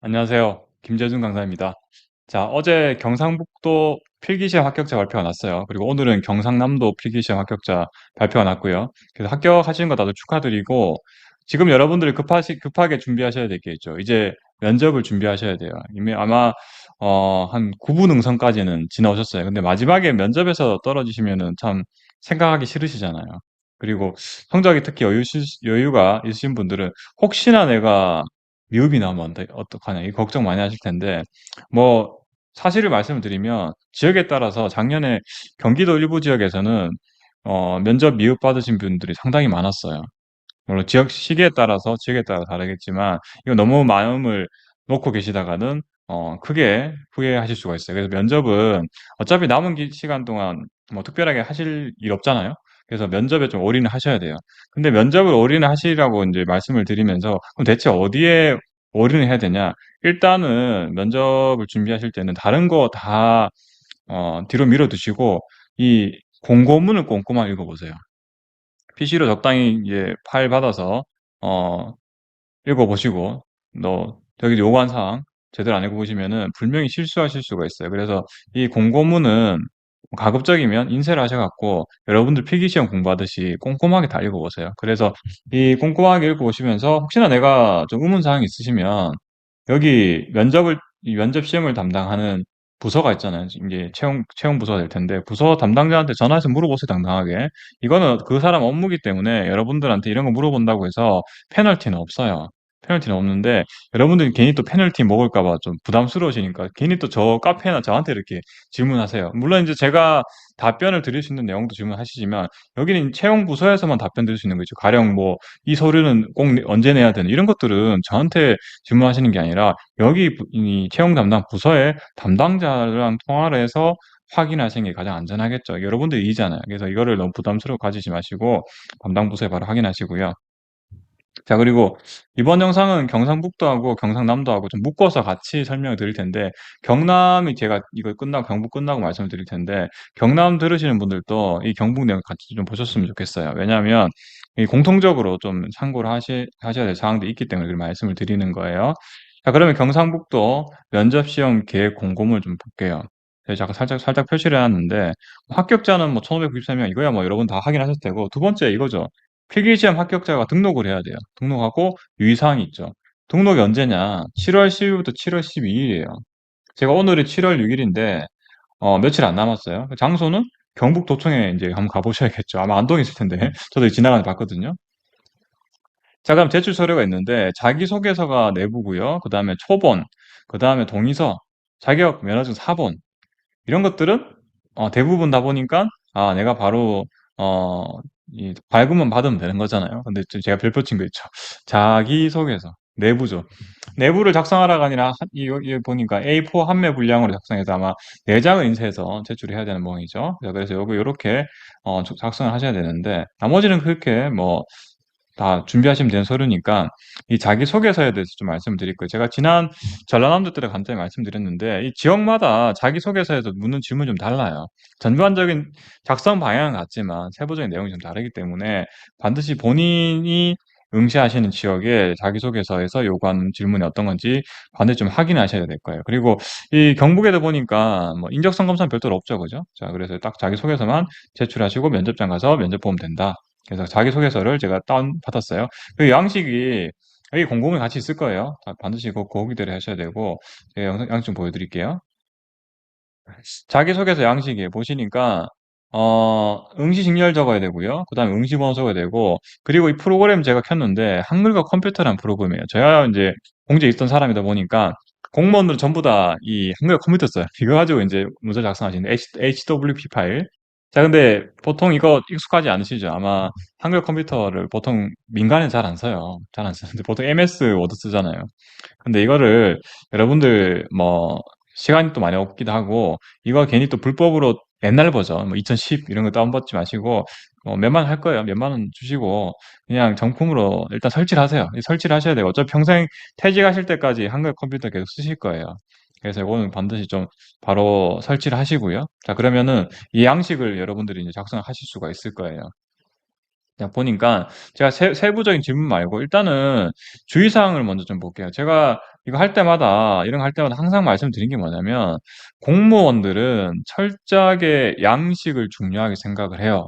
안녕하세요. 김재준 강사입니다. 자, 어제 경상북도 필기시험 합격자 발표가 났어요. 그리고 오늘은 경상남도 필기시험 합격자 발표가 났고요. 그래서 합격하신 거 다들 축하드리고, 지금 여러분들이 급하게 준비하셔야 될 게 있죠. 이제 면접을 준비하셔야 돼요. 이미 아마, 한 9분 응선까지는 지나오셨어요. 근데 마지막에 면접에서 떨어지시면은 참 생각하기 싫으시잖아요. 그리고 성적이 특히 여유가 있으신 분들은 혹시나 내가 미흡이 나오면 어떡하냐, 이 걱정 많이 하실 텐데, 뭐, 사실을 말씀을 드리면, 지역에 따라서 작년에 경기도 일부 지역에서는, 면접 미흡 받으신 분들이 상당히 많았어요. 물론 시기에 따라서, 지역에 따라 다르겠지만, 이거 너무 마음을 놓고 계시다가는, 크게 후회하실 수가 있어요. 그래서 면접은 어차피 남은 시간 동안 뭐 특별하게 하실 일 없잖아요. 그래서 면접에 좀 올인을 하셔야 돼요. 근데 면접을 올인을 하시라고 이제 말씀을 드리면서, 그럼 대체 어디에 올인을 해야 되냐? 일단은 면접을 준비하실 때는 다른 거 다, 뒤로 밀어 두시고, 이 공고문을 꼼꼼하게 읽어보세요. PC로 적당히 이제 파일 받아서 어 읽어보시고 저기 요구한 사항 제대로 안 읽어보시면은 분명히 실수하실 수가 있어요. 그래서 이 공고문은 가급적이면 인쇄를 하셔갖고 여러분들 필기시험 공부하듯이 꼼꼼하게 다 읽어보세요. 그래서 이 꼼꼼하게 읽어보시면서 혹시나 내가 좀 의문사항이 있으시면 여기 이 면접 시험을 담당하는 부서가 있잖아요. 이제 채용 부서가 될 텐데, 부서 담당자한테 전화해서 물어보세요, 당당하게. 이거는 그 사람 업무기 때문에 여러분들한테 이런 거 물어본다고 해서 페널티는 없어요. 페널티는 없는데, 여러분들이 괜히 또 페널티 먹을까봐 좀 부담스러우시니까, 괜히 또 저 카페나 저한테 이렇게 질문하세요. 물론 이제 제가 답변을 드릴 수 있는 내용도 질문하시지만, 여기는 채용 부서에서만 답변 드릴 수 있는 거죠. 가령 뭐, 이 서류는 꼭 언제 내야 되는, 이런 것들은 저한테 질문하시는 게 아니라, 여기 이 채용 담당 부서의 담당자랑 통화를 해서 확인하시는 게 가장 안전하겠죠. 여러분들이 이잖아요. 그래서 이거를 너무 부담스러워 가지지 마시고 담당 부서에 바로 확인하시고요. 자, 그리고 이번 영상은 경상북도하고 경상남도하고 좀 묶어서 같이 설명을 드릴 텐데, 경남이 제가 이거 끝나고, 경북 끝나고 말씀을 드릴 텐데, 경남 들으시는 분들도 이 경북 내용 같이 좀 보셨으면 좋겠어요. 왜냐하면 이 공통적으로 좀 참고를 하셔야 될 사항들이 있기 때문에 그 말씀을 드리는 거예요. 자, 그러면 경상북도 면접시험 계획 공고문을 좀 볼게요. 제가 잠깐 살짝 표시를 해놨는데, 합격자는 뭐 1593명, 이거야 뭐 여러분 다 확인하셨을 테고, 두 번째 이거죠. 필기시험 합격자가 등록을 해야 돼요. 등록하고 유의사항이 있죠. 등록이 언제냐? 7월 10일부터 7월 12일이에요. 제가 오늘이 7월 6일인데 며칠 안 남았어요. 장소는 경북도청에 이제 한번 가보셔야겠죠. 아마 안동에 있을 텐데 저도 지나가면서 봤거든요. 자, 그럼 제출 서류가 있는데 자기소개서가 내부고요. 그 다음에 초본, 그 다음에 동의서, 자격 면허증 4본, 이런 것들은 대부분 다 보니까 내가 바로 어, 이 발급만 받으면 되는 거잖아요. 근데 제가 별표 친 거 있죠. 자기소개서 내부죠. 내부를 작성하라가 아니라 이거 보니까 A4 한매 분량으로 작성해서 아마 4장을 인쇄해서 제출해야 되는 모양이죠. 자, 그래서 요렇게 작성을 하셔야 되는데, 나머지는 그렇게 뭐 다 준비하시면 되는 서류니까, 이 자기소개서에 대해서 좀 말씀을 드릴 거예요. 제가 지난 전라남도 때 간단히 말씀드렸는데, 이 지역마다 자기소개서에서 묻는 질문이 좀 달라요. 전반적인 작성 방향은 같지만 세부적인 내용이 좀 다르기 때문에 반드시 본인이 응시하시는 지역의 자기소개서에서 요구하는 질문이 어떤 건지 반드시 좀 확인하셔야 될 거예요. 그리고 이 경북에도 보니까 뭐 인적성 검사는 별도로 없죠, 그죠? 자, 그래서 딱 자기소개서만 제출하시고 면접장 가서 면접 보면 된다. 그래서 자기소개서를 제가 다운받았어요. 그 양식이 여기 공고문에 같이 있을 거예요. 반드시 그 기대를 하셔야 되고, 제가 양식 좀 보여드릴게요. 자기소개서 양식에 보시니까 응시직렬 적어야 되고요. 그 다음에 응시번호 적어야 되고, 그리고 이 프로그램 제가 켰는데 한글과 컴퓨터라는 프로그램이에요. 제가 이제 공직에 있던 사람이다 보니까 공무원들은 전부 다 이 한글 컴퓨터 써요. 이거 가지고 이제 문서 작성하시는데 HWP 파일. 자, 근데 보통 이거 익숙하지 않으시죠? 아마 한글 컴퓨터를 보통 민간에 잘 안 써요. 잘 안 쓰는데 보통 MS 워드 쓰잖아요. 근데 이거를 여러분들 뭐 시간이 또 많이 없기도 하고, 이거 괜히 또 불법으로 옛날 버전 뭐 2010 이런 거 다운받지 마시고 몇만 원 할 거예요. 몇만 원 주시고 그냥 정품으로 일단 설치를 하세요. 설치를 하셔야 돼요. 어차피 평생 퇴직하실 때까지 한글 컴퓨터 계속 쓰실 거예요. 그래서 이거는 반드시 좀 바로 설치를 하시고요. 자, 그러면은 이 양식을 여러분들이 이제 작성하실 수가 있을 거예요. 그냥 보니까 제가 세부적인 질문 말고 일단은 주의사항을 먼저 좀 볼게요. 제가 이거 할 때마다 이런 거 할 때마다 항상 말씀드린 게 뭐냐면 공무원들은 철저하게 양식을 중요하게 생각을 해요.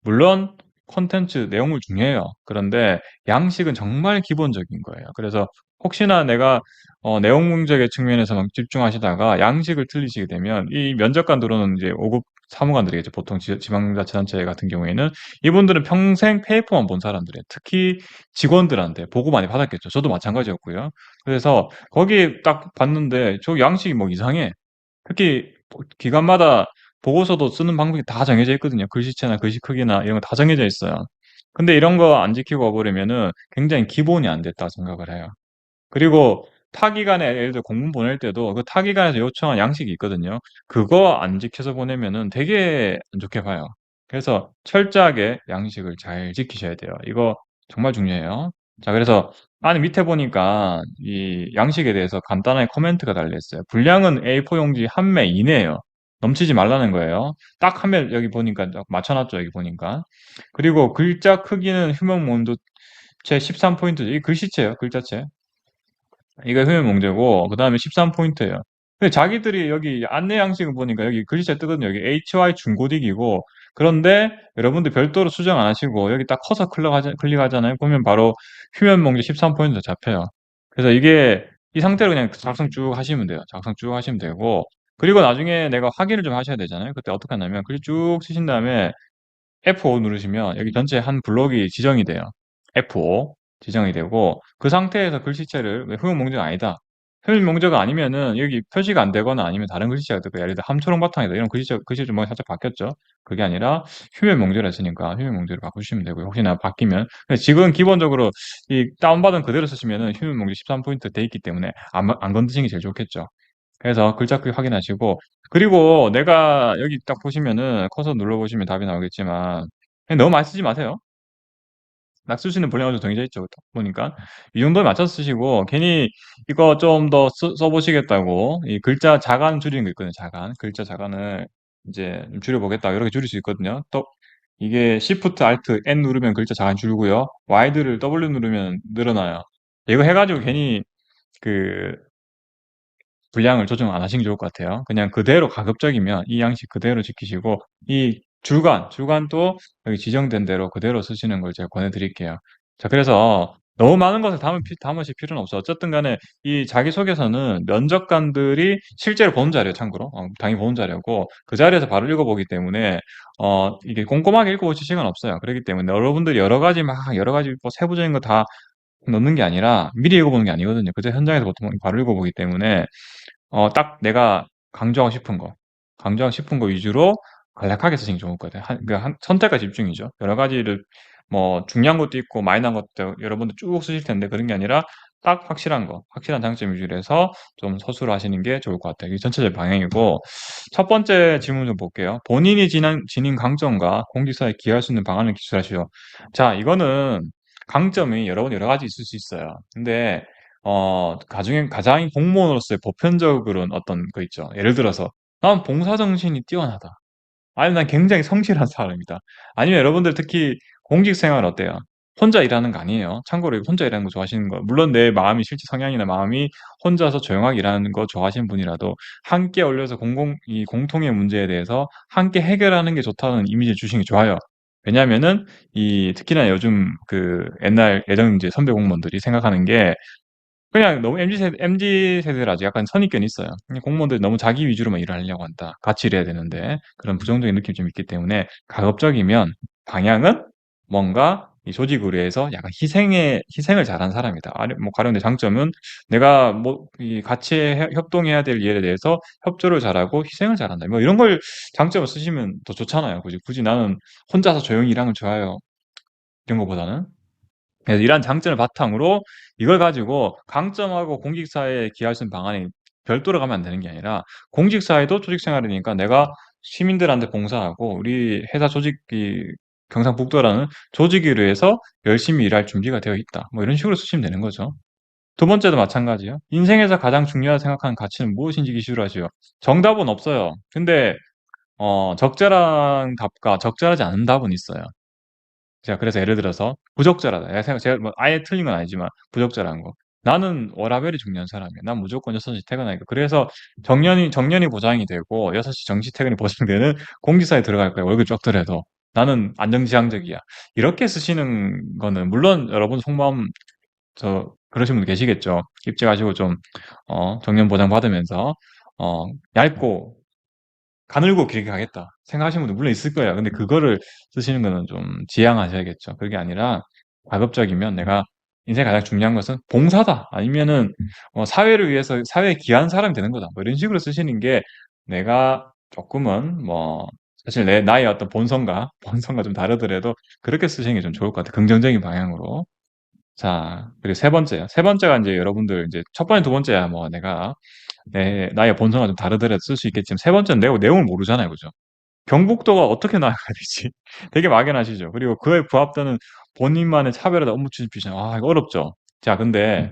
물론 콘텐츠 내용물 중요해요. 그런데 양식은 정말 기본적인 거예요. 그래서 혹시나 내가 내용적인 측면에서만 집중하시다가 양식을 틀리시게 되면 이 면접관 들어오는 이제 5급 사무관들이겠죠. 보통 지방자치단체 같은 경우에는 이분들은 평생 페이퍼만 본 사람들이에요. 특히 직원들한테 보고 많이 받았겠죠. 저도 마찬가지였고요. 그래서 거기 딱 봤는데 저 양식이 뭐 이상해. 특히 기관마다 보고서도 쓰는 방법이 다 정해져 있거든요. 글씨체나 글씨 크기나 이런 거 다 정해져 있어요. 근데 이런 거 안 지키고 와버리면은 굉장히 기본이 안 됐다 생각을 해요. 그리고 타기간에 예를 들어 공문 보낼 때도 그 타기간에서 요청한 양식이 있거든요. 그거 안 지켜서 보내면은 되게 안 좋게 봐요. 그래서 철저하게 양식을 잘 지키셔야 돼요. 이거 정말 중요해요. 자, 그래서 안에 밑에 보니까 이 양식에 대해서 간단하게 코멘트가 달려 있어요. 분량은 A4 용지 한 매 이내예요. 넘치지 말라는 거예요. 딱 한 매 여기 보니까 맞춰놨죠. 여기 보니까. 그리고 글자 크기는 휴먼 몬드 제 13포인트, 이 글씨체예요. 글자체. 이게 흐면 문제고 그다음에 13포인트예요. 근데 자기들이 여기 안내 양식을 보니까 여기 글씨체 뜨거든요. 여기 HY 중고딕이고 그런데 여러분들 별도로 수정 안 하시고 여기 딱 커서 클릭하잖아요. 보면 바로 휴면 문제 13포인트 잡혀요. 그래서 이게 이 상태로 그냥 작성 쭉 하시면 돼요. 작성 쭉 하시면 되고 그리고 나중에 내가 확인을 좀 하셔야 되잖아요. 그때 어떻게 하냐면 글씨 쭉 쓰신 다음에 F5 누르시면 여기 전체 한 블록이 지정이 돼요. F5 지정이 되고 그 상태에서 글씨체를 왜 효용 명제가 아니다. 효용 명제가 아니면은 여기 표시가 안 되거나 아니면 다른 글씨체가 뜨고 예를 들어 함초록 바탕이다. 이런 글씨 좀 살짝 바뀌었죠. 그게 아니라 휴면 명제를 했으니까 휴면 명제를 바꾸시면 되고요. 혹시나 바뀌면 근데 지금 기본적으로 이 다운받은 그대로 쓰시면은 휴면 명제 13포인트 돼 있기 때문에 안 건드시는 게 제일 좋겠죠. 그래서 글자 크기 확인하시고 그리고 내가 여기 딱 보시면은 커서 눌러보시면 답이 나오겠지만 그냥 너무 많이 쓰지 마세요. 딱 쓸 수 있는 분량으로 정해져 있죠. 딱 보니까 이 정도에 맞춰서 쓰시고 괜히 이거 좀 더 써보시겠다고 이 글자 자간 줄이는 거 있거든요. 자간 글자 자간을 이제 좀 줄여보겠다 이렇게 줄일 수 있거든요. 또 이게 Shift Alt N 누르면 글자 자간 줄고요. Wide를 W 누르면 늘어나요. 이거 해가지고 괜히 그 분량을 조정 안 하시는 게 좋을 것 같아요. 그냥 그대로 가급적이면 이 양식 그대로 지키시고 이 줄간도 여기 지정된 대로 그대로 쓰시는 걸 제가 권해드릴게요. 자, 그래서 너무 많은 것을 담으실 필요는 없어. 어쨌든 간에 이 자기소개서는 면접관들이 실제로 본 자료 참고로 당연히 본 자료고 그 자리에서 바로 읽어보기 때문에 이게 꼼꼼하게 읽어보실 시간 없어요. 그렇기 때문에 여러분들이 여러 가지 뭐 세부적인 거 다 넣는 게 아니라 미리 읽어보는 게 아니거든요. 그저 현장에서 보통 바로 읽어보기 때문에 딱 내가 강조하고 싶은 거 위주로 간략하게 쓰시는 게 좋을 것 같아요. 선택과 집중이죠. 여러 가지를 뭐 중요한 것도 있고 마이너한 것도 여러분들 쭉 쓰실 텐데 그런 게 아니라 딱 확실한 거, 확실한 장점 위주로 해서 좀 서술을 하시는 게 좋을 것 같아요. 이게 전체적인 방향이고 첫 번째 질문 좀 볼게요. 본인이 지닌 강점과 공직사에 기여할 수 있는 방안을 기술하시오. 자, 이거는 강점이 여러 가지 있을 수 있어요. 근데 가장 공무원으로서의 보편적으로는 어떤 거 있죠. 예를 들어서, 난 봉사정신이 뛰어나다. 아니면 난 굉장히 성실한 사람이다. 아니면 여러분들 특히 공직 생활 어때요? 혼자 일하는 거 아니에요. 참고로 이거 혼자 일하는 거 좋아하시는 거. 물론 내 마음이 실제 성향이나 마음이 혼자서 조용하게 일하는 거 좋아하시는 분이라도 함께 어울려서 이 공통의 문제에 대해서 함께 해결하는 게 좋다는 이미지를 주시는 게 좋아요. 왜냐하면은 특히나 요즘 그 옛날 예전 이제 선배 공무원들이 생각하는 게 그냥 너무 MZ세대라서 약간 선입견이 있어요. 그냥 공무원들이 너무 자기 위주로만 일을 하려고 한다. 같이 일해야 되는데 그런 부정적인 느낌이 좀 있기 때문에 가급적이면 방향은 뭔가 이 조직을 위해서 약간 희생을 잘한 사람이다. 뭐 가령의 장점은 내가 뭐 같이 협동해야 될 일에 대해서 협조를 잘하고 희생을 잘한다. 뭐 이런 걸 장점을 쓰시면 더 좋잖아요. 굳이 나는 혼자서 조용히 일하는 걸 좋아해요. 이런 것보다는. 그래서 이러한 장점을 바탕으로 이걸 가지고 강점하고 공직사회에 기여할 수 있는 방안이 별도로 가면 안 되는 게 아니라 공직사회도 조직생활이니까 내가 시민들한테 봉사하고 우리 회사 경상북도라는 조직을 위해서 열심히 일할 준비가 되어 있다. 뭐 이런 식으로 쓰시면 되는 거죠. 두 번째도 마찬가지요. 인생에서 가장 중요하다 생각하는 가치는 무엇인지 기술하시오. 정답은 없어요. 근데 적절한 답과 적절하지 않은 답은 있어요. 자, 그래서 예를 들어서 부적절하다. 제가 뭐 아예 틀린 건 아니지만 부적절한 거. 나는 워라밸이 중요한 사람이야. 난 무조건 6시 퇴근하니까. 그래서 정년이 보장이 되고 6시 정시 퇴근이 보장되는 공직사에 들어갈 거야. 월급 적더라도. 나는 안정지향적이야. 이렇게 쓰시는 거는 물론 여러분 속마음 그러신 분 계시겠죠. 입직하시고 좀 정년 보장 받으면서 얇고 가늘고 길게 가겠다 생각하시는 분들 물론 있을 거예요. 근데 그거를 쓰시는 거는 좀 지양하셔야겠죠. 그게 아니라 가급적이면 내가 인생에 가장 중요한 것은 봉사다. 아니면은 사회를 위해서 사회에 기여한 사람이 되는 거다. 뭐 이런 식으로 쓰시는 게 내가 조금은 뭐 사실 나의 어떤 본성과 좀 다르더라도 그렇게 쓰시는 게 좀 좋을 것 같아요. 긍정적인 방향으로. 자, 그리고 세 번째요. 세 번째가 이제 여러분들 이제 첫 번째, 두 번째야 뭐 내가 나의 본성과 좀 다르더라도 쓸 수 있겠지만 세 번째는 내용을 모르잖아요. 그죠? 경북도가 어떻게 나아가야 되지? 되게 막연하시죠? 그리고 그에 부합되는 본인만의 차별화된 업무 추진 비전. 아, 이거 어렵죠? 자, 근데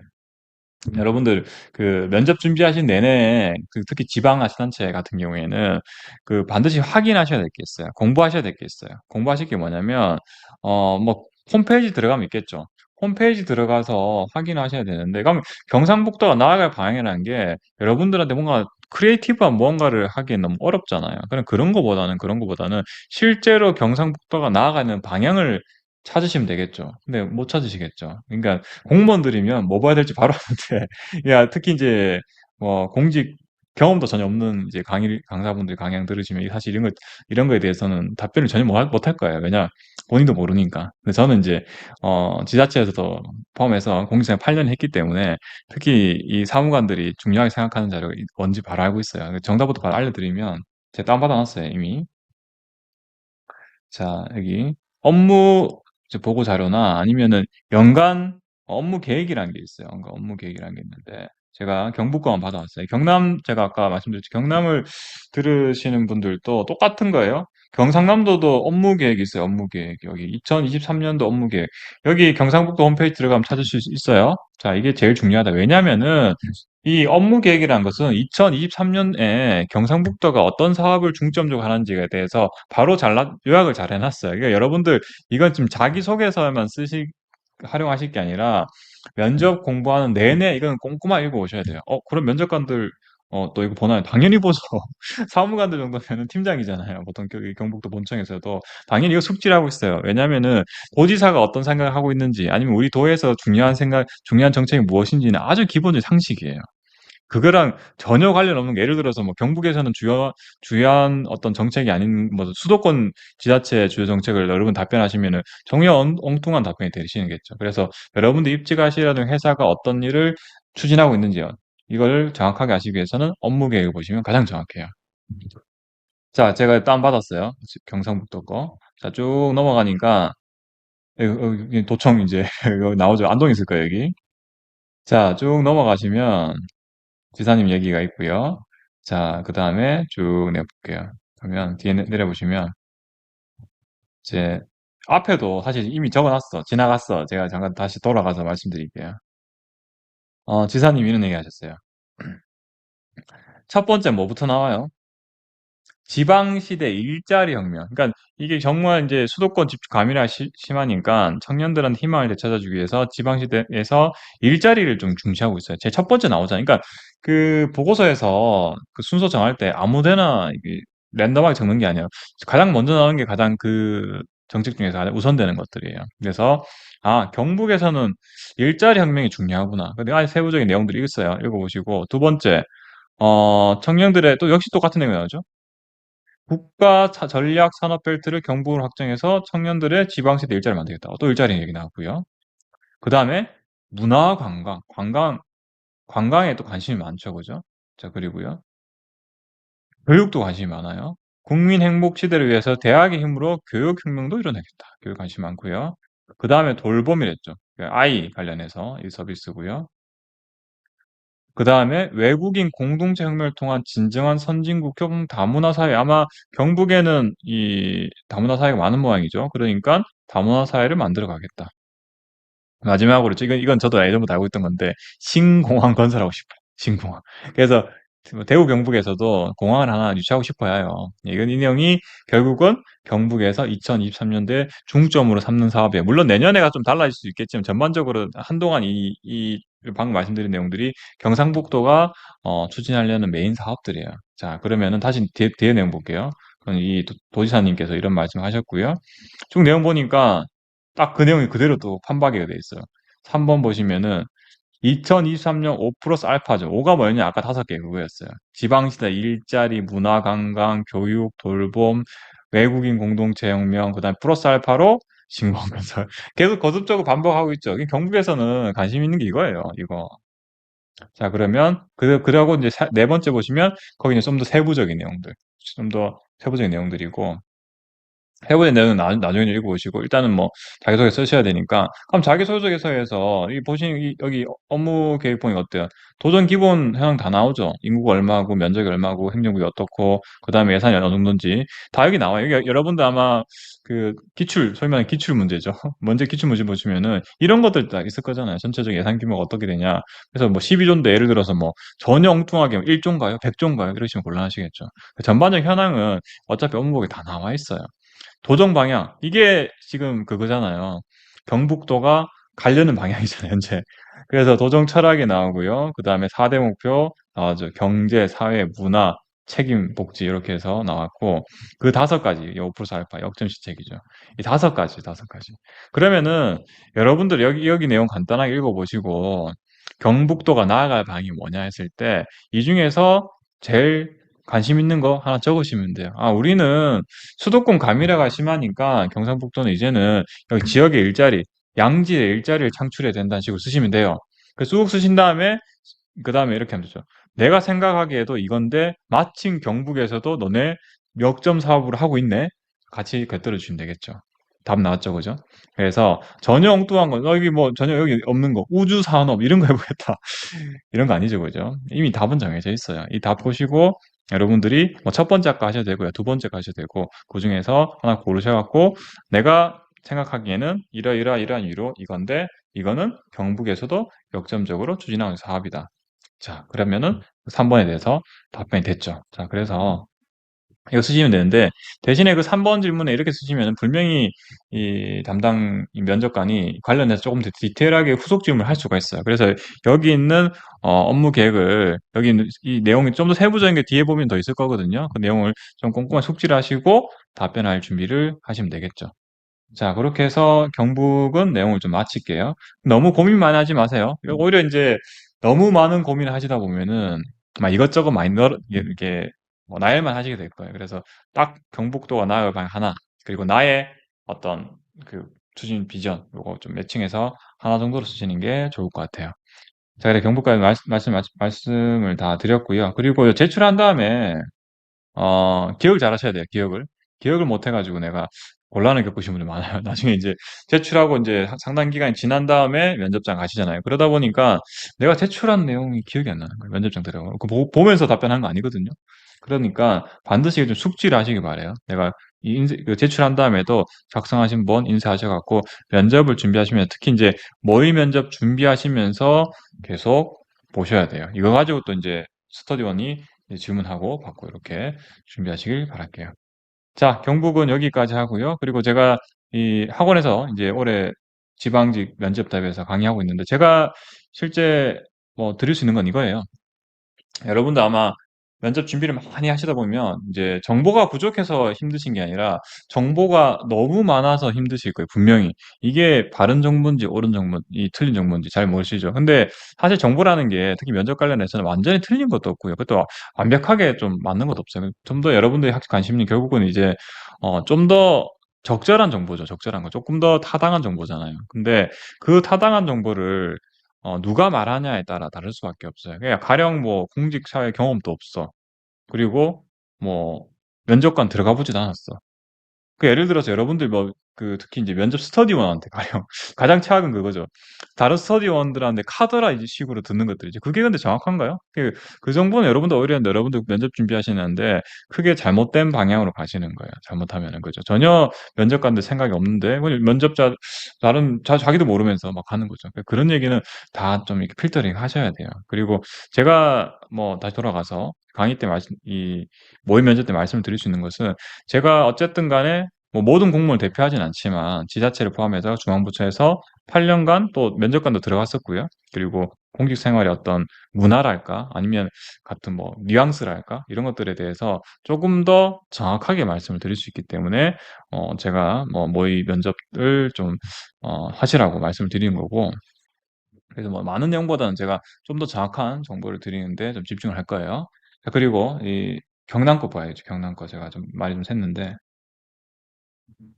여러분들 그 면접 준비하신 내내 특히 지방 아시단체 같은 경우에는 그 반드시 확인하셔야 될 게 있어요. 공부하셔야 될 게 있어요. 공부하실 게 뭐냐면 뭐 홈페이지 들어가면 있겠죠. 홈페이지 들어가서 확인하셔야 되는데 그럼 경상북도가 나아갈 방향이라는 게 여러분들한테 뭔가 크리에이티브한 무언가를 하기엔 너무 어렵잖아요. 그런 거보다는 실제로 경상북도가 나아가는 방향을 찾으시면 되겠죠. 근데 못 찾으시겠죠. 그러니까 공무원들이면 뭐 봐야 될지 바로 아는데, 야, 특히 이제, 뭐, 공직 경험도 전혀 없는 이제 강사분들이 강연 들으시면 사실 이런 거에 대해서는 답변을 전혀 못할 거예요. 왜냐, 본인도 모르니까. 근데 저는 이제, 지자체에서도 포함해서 공직생활 8년 했기 때문에 특히 이 사무관들이 중요하게 생각하는 자료가 뭔지 바로 알고 있어요. 정답부터 바로 알려드리면, 제가 다운받아놨어요, 이미. 자, 여기 업무 이제 보고 자료나 아니면은 연간 업무 계획이라는 게 있어요. 그러니까 업무 계획이라는 게 있는데 제가 경북고만 받아왔어요. 제가 아까 말씀드렸죠. 경남을 들으시는 분들도 똑같은 거예요. 경상남도도 업무 계획이 있어요. 업무 계획. 여기 2023년도 업무 계획. 여기 경상북도 홈페이지 들어가면 찾을 수 있어요. 자, 이게 제일 중요하다. 왜냐면은 이 업무 계획이라는 것은 2023년에 경상북도가 어떤 사업을 중점적으로 하는지에 대해서 바로 요약을 잘 해놨어요. 그러니까 여러분들 이건 지금 자기소개서에만 활용하실 게 아니라 면접 공부하는 내내 이건 꼼꼼하게 읽어오셔야 돼요. 그럼 면접관들 또 이거 보나요? 당연히 보죠. 사무관들 정도면 팀장이잖아요. 보통 경북도 본청에서도 당연히 이거 숙지를 하고 있어요. 왜냐면은 도지사가 어떤 생각을 하고 있는지 아니면 우리 도에서 중요한 정책이 무엇인지는 아주 기본적인 상식이에요. 그거랑 전혀 관련 없는 게 예를 들어서 뭐 경북에서는 주요한 어떤 정책이 아닌 뭐 수도권 지자체 주요 정책을 여러분 답변하시면은 전혀 엉뚱한 답변이 되시겠죠. 그래서 여러분들 입직하시려는 회사가 어떤 일을 추진하고 있는지요. 이걸 정확하게 아시기 위해서는 업무 계획을 보시면 가장 정확해요. 자, 제가 다운받았어요. 경상북도 거. 자, 쭉 넘어가니까 도청 이제 여기 나오죠. 안동 있을 거예요, 여기. 자, 쭉 넘어가시면 지사님 얘기가 있고요. 자, 그 다음에 쭉 내볼게요. 그러면 뒤에 내려보시면 이제 앞에도 사실 이미 적어놨어. 지나갔어. 제가 잠깐 다시 돌아가서 말씀드릴게요. 지사님 이런 얘기 하셨어요. 첫 번째 뭐부터 나와요? 지방시대 일자리 혁명. 그러니까 이게 정말 이제 수도권 집중 과밀화 심하니까 청년들한테 희망을 되찾아주기 위해서 지방시대에서 일자리를 좀 중시하고 있어요. 제 첫 번째 나오잖아요. 그러니까 그 보고서에서 그 순서 정할 때 아무데나 이게 랜덤하게 적는 게 아니에요. 가장 먼저 나오는 게 가장 그 정책 중에서 가장 우선되는 것들이에요. 그래서 경북에서는 일자리 혁명이 중요하구나. 근데 아주 세부적인 내용들이 있어요. 읽어보시고 두 번째 청년들의 또 역시 똑같은 내용이 나오죠. 국가 전략 산업 벨트를 경북으로 확정해서 청년들의 지방시대 일자리를 만들겠다. 또 일자리 얘기 나왔고요. 그 다음에 문화 관광에 또 관심이 많죠, 그죠? 자, 그리고요. 교육도 관심이 많아요. 국민 행복 시대를 위해서 대학의 힘으로 교육혁명도 이뤄내겠다. 교육 관심 많고요. 그 다음에 돌봄이랬죠. 그 아이 관련해서 이 서비스고요. 그 다음에 외국인 공동체 혁명을 통한 진정한 선진국형 다문화 사회. 아마 경북에는 이 다문화 사회가 많은 모양이죠. 그러니까 다문화 사회를 만들어 가겠다. 마지막으로 이건 저도 예전부터 알고 있던 건데 신공항 건설하고 싶어요. 신공항. 그래서 뭐 대구 경북에서도 공항을 하나 유치하고 싶어야 해요. 이건 인형이 결국은 경북에서 2023년도에 중점으로 삼는 사업이에요. 물론 내년에가 좀 달라질 수 있겠지만 전반적으로 한동안 이 방금 말씀드린 내용들이 경상북도가 추진하려는 메인 사업들이에요. 자, 그러면은 다시 뒤에 내용 볼게요. 그럼 이 도지사님께서 이런 말씀 하셨고요. 쭉 내용 보니까 딱 그 내용이 그대로 또 판박이가 돼 있어요. 3번 보시면은 2023년 5 플러스 알파죠. 5가 뭐였냐? 아까 5개 그거였어요. 지방시대 일자리, 문화관광, 교육, 돌봄, 외국인 공동체 혁명, 그다음에 플러스 알파로 신공건설. 계속 거듭적으로 반복하고 있죠. 경북에서는 관심 있는 게 이거예요. 이거. 자, 그러면 그러고 이제 네 번째 보시면 거기는 좀 더 세부적인 내용들. 좀 더 세부적인 내용들이고 해보의 내용은 나중에 읽어보시고 일단은 뭐 자기소개 쓰셔야 되니까 그럼 자기소개서에서 이 보시는 여기 업무 계획 보니까 어때요? 도전 기본 현황 다 나오죠. 인구가 얼마고 면적이 얼마고 행정국이 어떻고 그다음에 예산이 어느 정도인지 다 여기 나와요. 여기 여러분들 아마 그 기출 소위 말하는 기출 문제죠. 먼저 기출 문제 보시면은 이런 것들 다 있을 거잖아요. 전체적 예산 규모가 어떻게 되냐. 그래서 뭐 12조인데 예를 들어서 뭐 전혀 엉뚱하게 1조인가요? 100조인가요? 이러시면 곤란하시겠죠. 그 전반적 현황은 어차피 업무복에 다 나와 있어요. 도정 방향. 이게 지금 그거잖아요. 경북도가 가려는 방향이잖아요, 현재. 그래서 도정 철학이 나오고요. 그 다음에 4대 목표 나와죠. 경제, 사회, 문화, 책임, 복지 이렇게 해서 나왔고 그 5가지, 5 플러스 알파 역점 시책이죠. 이 5가지, 5가지. 그러면은 여러분들 여기 내용 간단하게 읽어보시고 경북도가 나아갈 방향이 뭐냐 했을 때 이 중에서 제일 관심 있는 거 하나 적으시면 돼요. 아, 우리는 수도권 과밀화가 심하니까 경상북도는 이제는 여기 지역의 일자리, 양질의 일자리를 창출해야 된다는 식으로 쓰시면 돼요. 쑥 쓰신 다음에 그 다음에 이렇게 하면 되죠. 내가 생각하기에도 이건데 마침 경북에서도 너네 역점 사업을 하고 있네. 같이 곁들여 주시면 되겠죠. 답 나왔죠, 그죠? 그래서 전혀 엉뚱한 건 여기 뭐 전혀 여기 없는 거 우주 산업 이런 거 해보겠다. 이런 거 아니죠, 그죠? 이미 답은 정해져 있어요. 이 답 보시고 여러분들이 뭐 첫 번째 거 하셔도 되고요, 두 번째 거 하셔도 되고 그 중에서 하나 고르셔갖고 내가 생각하기에는 이러이러한 이유로 이건데 이거는 경북에서도 역점적으로 추진하는 사업이다. 자, 그러면은 3번에 대해서 답변이 됐죠. 자, 그래서 이거 쓰시면 되는데 대신에 그 3번 질문에 이렇게 쓰시면 분명히 이 담당 이 면접관이 관련해서 조금 더 디테일하게 후속 질문을 할 수가 있어요. 그래서 여기 있는 업무 계획을 여기 있는 이 내용이 좀 더 세부적인 게 뒤에 보면 더 있을 거거든요. 그 내용을 좀 꼼꼼히 숙지를 하시고 답변할 준비를 하시면 되겠죠. 자, 그렇게 해서 경북은 내용을 좀 마칠게요. 너무 고민 많이 하지 마세요. 오히려 이제 너무 많은 고민을 하시다 보면은 막 이것저것 많이 이렇게 뭐 나열만 하시게 될 거예요. 그래서 딱 경북도가 나을 방향 하나, 그리고 나의 어떤 그 추진 비전, 요거 좀 매칭해서 하나 정도로 쓰시는 게 좋을 것 같아요. 자, 그래 경북까지 말씀을 다 드렸고요. 그리고 제출한 다음에 기억을 잘 하셔야 돼요, 기억을. 기억을 못 해가지고 내가 곤란을 겪으신 분들 많아요. 나중에 이제 제출하고 이제 상당 기간이 지난 다음에 면접장 가시잖아요. 그러다 보니까 내가 제출한 내용이 기억이 안 나는 거예요. 면접장 들어가고. 보면서 답변한 거 아니거든요. 그러니까 반드시 좀 숙지를 하시기 바래요. 내가 제출한 다음에도 작성하신 분 인쇄하셔갖고 면접을 준비하시면 특히 이제 모의 면접 준비하시면서 계속 보셔야 돼요. 이거 가지고 또 이제 스터디원이 질문하고 받고 이렇게 준비하시길 바랄게요. 자, 경북은 여기까지 하고요. 그리고 제가 이 학원에서 이제 올해 지방직 면접 대회에서 강의하고 있는데 제가 실제 뭐 드릴 수 있는 건 이거예요. 여러분도 아마 면접 준비를 많이 하시다 보면 이제 정보가 부족해서 힘드신 게 아니라 정보가 너무 많아서 힘드실 거예요, 분명히. 이게 바른 정보인지 옳은 정보인지 틀린 정보인지 잘 모르시죠. 근데 사실 정보라는 게 특히 면접 관련해서는 완전히 틀린 것도 없고요. 그것도 완벽하게 좀 맞는 것도 없어요. 좀 더 여러분들이 관심이 결국은 이제 좀 더 적절한 정보죠. 적절한 거. 조금 더 타당한 정보잖아요. 근데 그 타당한 정보를 누가 말하냐에 따라 다를 수밖에 없어요. 그냥 가령 뭐 공직 사회 경험도 없어. 그리고 뭐 면접관 들어가 보지도 않았어. 그 예를 들어서 여러분들 뭐 특히 이제 면접 스터디원한테 가령 가장 최악은 그거죠. 다른 스터디원들한테 카더라 이제 식으로 듣는 것들이죠. 그게 근데 정확한가요? 그 정보는 여러분들 오히려 여러분들 면접 준비하시는데 크게 잘못된 방향으로 가시는 거예요. 잘못하면은 그죠. 전혀 면접관들 생각이 없는데 그냥 면접자 다른 자기도 모르면서 막 하는 거죠. 그런 얘기는 다 좀 이렇게 필터링 하셔야 돼요. 그리고 제가 뭐 다시 돌아가서 강의 때 이 모의 면접 때 말씀을 드릴 수 있는 것은 제가 어쨌든 간에 뭐 모든 공무원을 대표하진 않지만 지자체를 포함해서 중앙부처에서 8년간 또 면접관도 들어갔었고요. 그리고 공직 생활의 어떤 문화랄까 아니면 같은 뭐 뉘앙스랄까 이런 것들에 대해서 조금 더 정확하게 말씀을 드릴 수 있기 때문에 제가 뭐 모의 면접을 좀 하시라고 말씀을 드리는 거고, 그래서 뭐 많은 내용보다는 제가 좀 더 정확한 정보를 드리는데 좀 집중을 할 거예요. 자, 그리고 이 경남 거 봐야죠. 경남 거 제가 좀 말이 좀 샜는데,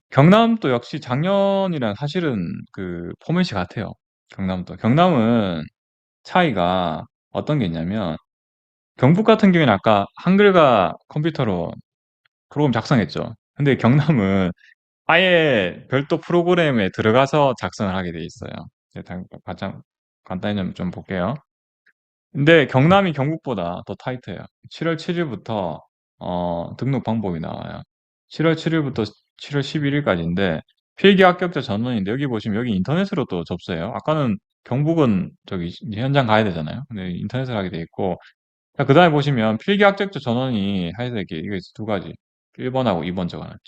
경남도 역시 작년이랑 사실은 그 포맷이 같아요. 경남도. 경남은 차이가 어떤 게 있냐면, 경북 같은 경우에는 아까 한글과 컴퓨터로 프로그램 작성했죠. 근데 경남은 아예 별도 프로그램에 들어가서 작성을 하게 돼 있어요. 가장 간단히 좀 볼게요. 근데 경남이 경북보다 더 타이트해요. 7월 7일부터 등록 방법이 나와요. 7월 7일부터 7월 11일까지인데 필기 합격자 전원인데, 여기 보시면 여기 인터넷으로 또 접수해요. 아까는 경북은 저기 이제 현장 가야 되잖아요. 근데 인터넷으로 하게 돼 있고, 자, 그다음에 보시면 필기 합격자 전원이 하얀색이 이게 두 가지. 1번하고 2번 적어놨죠.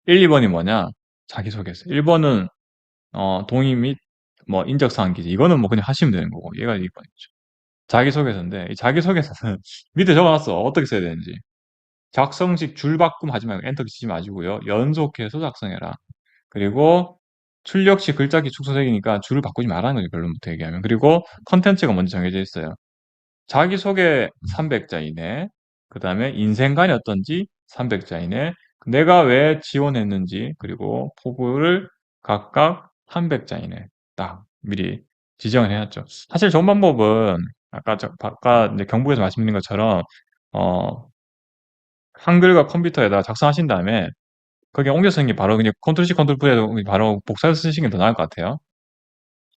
1, 2번이 뭐냐? 자기소개서. 1번은 동의 및 뭐 인적사항 기재. 이거는 뭐 그냥 하시면 되는 거고, 얘가 2번이죠. 자기소개서인데, 이 자기소개서는 밑에 적어놨어. 어떻게 써야 되는지. 작성식 줄바꿈 하지 말고 엔터 치지 마시고요. 연속해서 작성해라. 그리고 출력시 글자기 축소색이니까 줄을 바꾸지 말라는 거죠. 결론부터 얘기하면. 그리고 컨텐츠가 먼저 정해져 있어요. 자기소개 300자 이내, 그 다음에 인생관이 어떤지 300자 이내, 내가 왜 지원했는지, 그리고 포부를 각각 300자 이내 딱 미리 지정을 해놨죠. 사실 좋은 방법은 아까 이제 경북에서 말씀드린 것처럼 어, 한글과 컴퓨터에다 작성하신 다음에 거기에 옮겨 쓰는 게 바로 그냥 컨트롤 C 컨트롤 V에서 바로 복사해서 쓰시는 게 더 나을 것 같아요.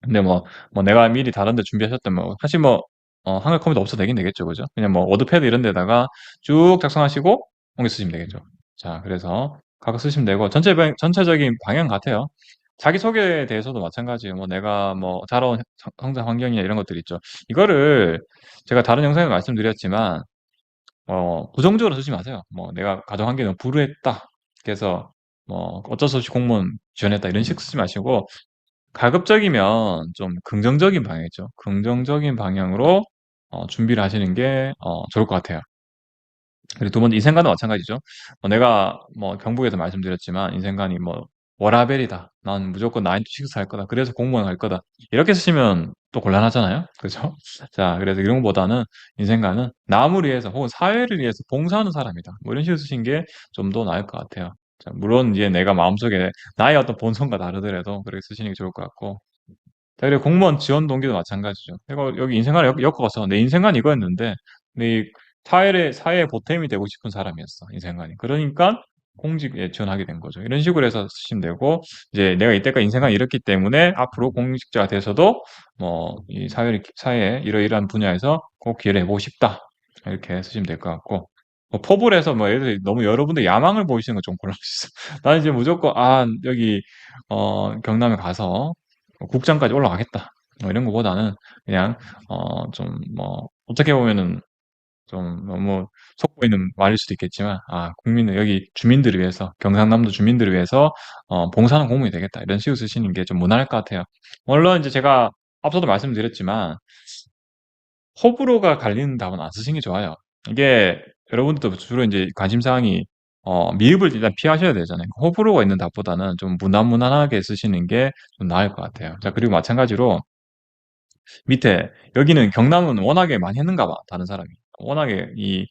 근데 뭐 내가 미리 다른 데 준비하셨다면 사실 뭐 한글 컴퓨터 없어도 되긴 되겠죠. 그죠? 그냥 뭐 워드패드 이런 데다가 쭉 작성하시고 옮겨 쓰시면 되겠죠. 자, 그래서 각각 쓰시면 되고 전체적인 방향 같아요. 자기소개에 대해서도 마찬가지예요. 뭐 내가 뭐 자라온 성장 환경이나 이런 것들 있죠. 이거를 제가 다른 영상에 말씀드렸지만 부정적으로 쓰지 마세요. 뭐 내가 가정 환경이 불우했다. 그래서 뭐 어쩔 수 없이 공무원 지원했다 이런 식 쓰지 마시고, 가급적이면 좀 긍정적인 방향이죠. 긍정적인 방향으로 준비를 하시는 게 좋을 것 같아요. 그리고 두 번째, 인생관도 마찬가지죠. 내가 뭐 경북에서 말씀드렸지만 인생관이 뭐 워라밸이다. 난 무조건 9 to 6 할 거다. 그래서 공무원 할 거다. 이렇게 쓰시면 또 곤란하잖아요. 그죠? 자, 그래서 이런 것보다는 인생관은 남을 위해서 혹은 사회를 위해서 봉사하는 사람이다. 뭐 이런 식으로 쓰신 게 좀 더 나을 것 같아요. 자, 물론 이제 내가 마음속에 나의 어떤 본성과 다르더라도 그렇게 쓰시는 게 좋을 것 같고. 자, 그리고 공무원 지원 동기도 마찬가지죠. 내가 여기 인생관을 엮어서 내 인생관 이거였는데, 내 사회에 보탬이 되고 싶은 사람이었어, 인생관이. 그러니까 공직에 지원하게 된 거죠. 이런 식으로 해서 쓰시면 되고, 이제 내가 이때까지 인생관이 이렇기 때문에 앞으로 공직자가 돼서도 뭐, 이 사회에 이러이러한 분야에서 꼭 기여를 해보고 싶다. 이렇게 쓰시면 될 것 같고, 뭐 포부를 해서 뭐 예를 들어 너무 여러분들 야망을 보이시는 건 좀 곤란할 수 있어. 나는 이제 무조건, 여기, 경남에 가서 국장까지 올라가겠다. 뭐 이런 거보다는 그냥 좀 뭐 어떻게 보면은 좀 너무 속보이는 말일 수도 있겠지만, 국민을 여기 주민들을 위해서, 경상남도 주민들을 위해서 봉사하는 공무원이 되겠다 이런 식으로 쓰시는 게 좀 무난할 것 같아요. 물론 이제 제가 앞서도 말씀드렸지만 호불호가 갈리는 답은 안 쓰시는 게 좋아요. 이게 여러분들도 주로 이제 관심 사항이 미흡을 일단 피하셔야 되잖아요. 호불호가 있는 답보다는 좀 무난무난하게 쓰시는 게 좀 나을 것 같아요. 자, 그리고 마찬가지로 밑에 여기는 경남은 워낙에 많이 했는가 봐. 다른 사람이 워낙에 이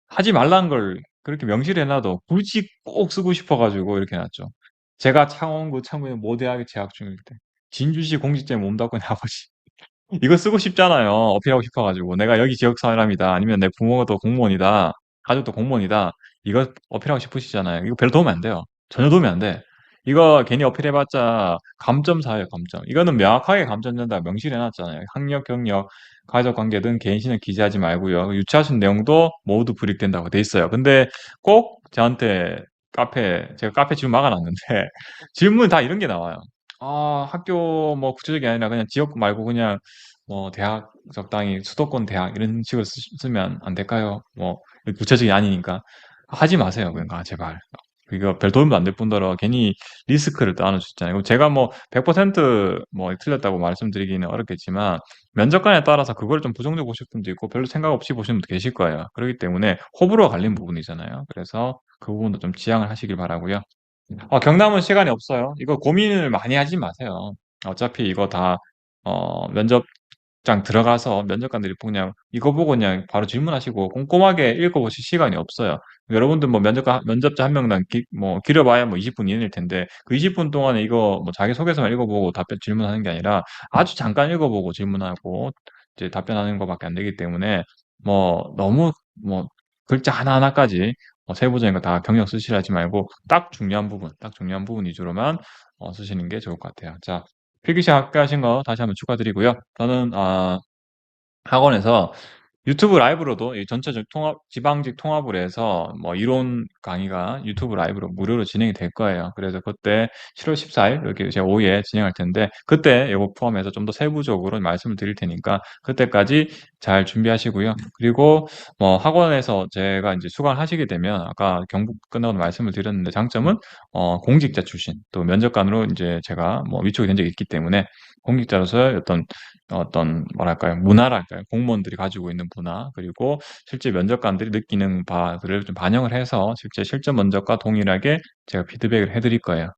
하지 말라는 걸 그렇게 명시를 해놔도 굳이 꼭 쓰고 싶어가지고 이렇게 해놨죠. 제가 창원구 창구에 모대학에 재학 중일 때 진주시 공직자에 몸담고 내 아버지 이거 쓰고 싶잖아요. 어필하고 싶어가지고 내가 여기 지역 사람이다. 아니면 내 부모가 공무원이다. 가족도 공무원이다. 이거 어필하고 싶으시잖아요. 이거 별로 도움이 안 돼요. 전혀 도움이 안 돼. 이거 괜히 어필해봤자 감점 사예요, 감점. 이거는 명확하게 감점된다 명시를 해놨잖아요. 학력, 경력, 가족관계 등 개인신을 기재하지 말고요. 유치하신 내용도 모두 불이익된다고 돼 있어요. 근데 꼭 저한테 제가 카페 지금 막아놨는데 질문 다 이런 게 나와요. 학교 뭐 구체적이 아니라 그냥 지역 말고 그냥 뭐 대학 적당히 수도권 대학 이런 식으로 쓰면 안 될까요? 뭐 구체적이 아니니까 하지 마세요. 그러니까 제발. 이거 별 도움도 안 될 뿐더러 괜히 리스크를 또 안을 수 있잖아요. 제가 뭐 100%뭐 틀렸다고 말씀드리기는 어렵겠지만 면접관에 따라서 그걸 좀 부정적으로 보실 분도 있고 별로 생각 없이 보시는 분도 계실 거예요. 그렇기 때문에 호불호가 갈린 부분이잖아요. 그래서 그 부분도 좀 지양을 하시길 바라고요. 경남은 시간이 없어요. 이거 고민을 많이 하지 마세요. 어차피 이거 다 면접장 들어가서 면접관들이 그냥 이거 보고 그냥 바로 질문하시고 꼼꼼하게 읽어보실 시간이 없어요. 여러분들 뭐 면접자 한 명당 뭐 길어봐야 뭐 20분 이내일 텐데 그 20분 동안에 이거 뭐 자기소개서만 읽어보고 답변 질문하는 게 아니라 아주 잠깐 읽어보고 질문하고 이제 답변하는 것밖에 안 되기 때문에 뭐 너무 뭐 글자 하나하나까지 세부적인 거 다 경력 쓰시라 하지 말고 딱 중요한 부분 위주로만 쓰시는 게 좋을 것 같아요. 자, 필기시험 합격하신 거 다시 한번 축하드리고요. 저는 학원에서 유튜브 라이브로도 이 전체적 지방직 통합을 해서 뭐 이론 강의가 유튜브 라이브로 무료로 진행이 될 거예요. 그래서 그때 7월 14일 이렇게 제 오후에 진행할 텐데 그때 이거 포함해서 좀 더 세부적으로 말씀을 드릴 테니까 그때까지 잘 준비하시고요. 그리고 뭐 학원에서 제가 이제 수강을 하시게 되면 아까 경북 끝나고 말씀을 드렸는데 장점은 공직자 출신 또 면접관으로 이제 제가 뭐 위촉이 된 적이 있기 때문에 공직자로서 어떤 뭐랄까요 문화랄까요 공무원들이 가지고 있는 문화 그리고 실제 면접관들이 느끼는 바들을 좀 반영을 해서 실제 실전 면접과 동일하게 제가 피드백을 해드릴 거예요.